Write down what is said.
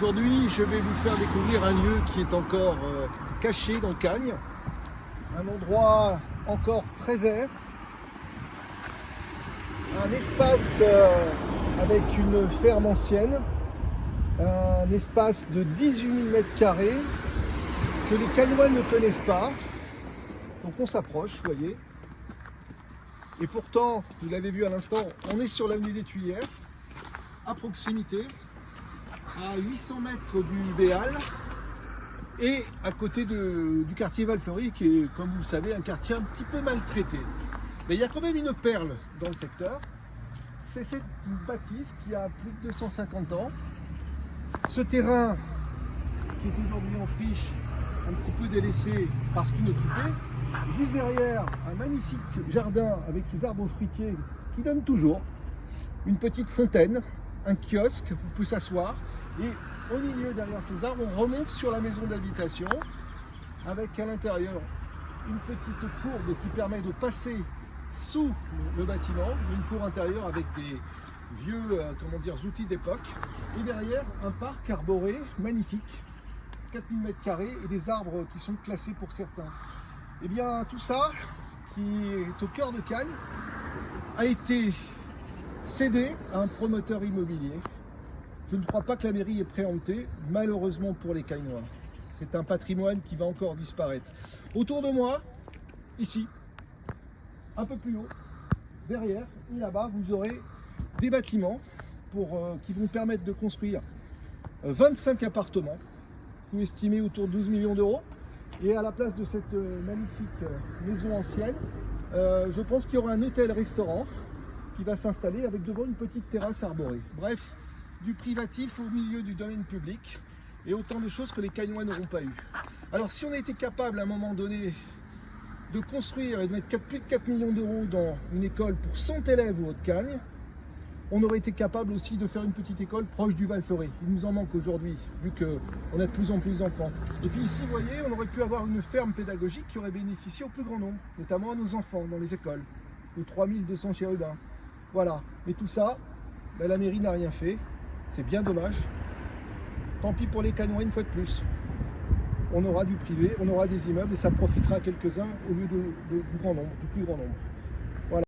Aujourd'hui, je vais vous faire découvrir un lieu qui est encore caché dans Cagnes. Un endroit encore très vert. Un espace avec une ferme ancienne. Un espace de 18 000 m² que les Cagnois ne connaissent pas. Donc on s'approche, vous voyez. Et pourtant, vous l'avez vu à l'instant, on est sur l'avenue des Tuilières, à proximité, à 800 mètres du Béal et à côté du quartier Valfleury, qui est, comme vous le savez, un quartier un petit peu maltraité. Mais il y a quand même une perle dans le secteur. C'est cette bâtisse qui a plus de 250 ans. Ce terrain qui est aujourd'hui en friche, un petit peu délaissé parce qu'inoccupé. Juste derrière, un magnifique jardin avec ses arbres fruitiers qui donnent toujours. Une petite fontaine, un kiosque, où on peut s'asseoir. Et au milieu, derrière ces arbres, on remonte sur la maison d'habitation avec à l'intérieur une petite courbe qui permet de passer sous le bâtiment. Une cour intérieure avec des vieux outils d'époque. Et derrière, un parc arboré magnifique, 4000 m² et des arbres qui sont classés pour certains. Et bien tout ça, qui est au cœur de Cagnes, a été cédé à un promoteur immobilier. Je ne crois pas que la mairie ait préempté, malheureusement pour les Cagnois. C'est un patrimoine qui va encore disparaître. Autour de moi, ici, un peu plus haut, derrière et là-bas, vous aurez des bâtiments qui vont permettre de construire 25 appartements, coût estimé autour de 12 millions d'euros. Et à la place de cette magnifique maison ancienne, je pense qu'il y aura un hôtel-restaurant qui va s'installer avec devant une petite terrasse arborée. Bref, du privatif au milieu du domaine public et autant de choses que les Cagnois n'auront pas eu. Alors si on a été capable à un moment donné de construire et de mettre plus de 4 millions d'euros dans une école pour 100 élèves au Haut-de-Cagnes, on aurait été capable aussi de faire une petite école proche du Val-Fleury. Il nous en manque aujourd'hui, vu qu'on a de plus en plus d'enfants. Et puis ici, vous voyez, on aurait pu avoir une ferme pédagogique qui aurait bénéficié au plus grand nombre, notamment à nos enfants dans les écoles, aux 3200 chérubins. Voilà. Mais tout ça, la mairie n'a rien fait. C'est bien dommage. Tant pis pour les Cagnois une fois de plus. On aura du privé, on aura des immeubles et ça profitera à quelques-uns au lieu du plus grand nombre.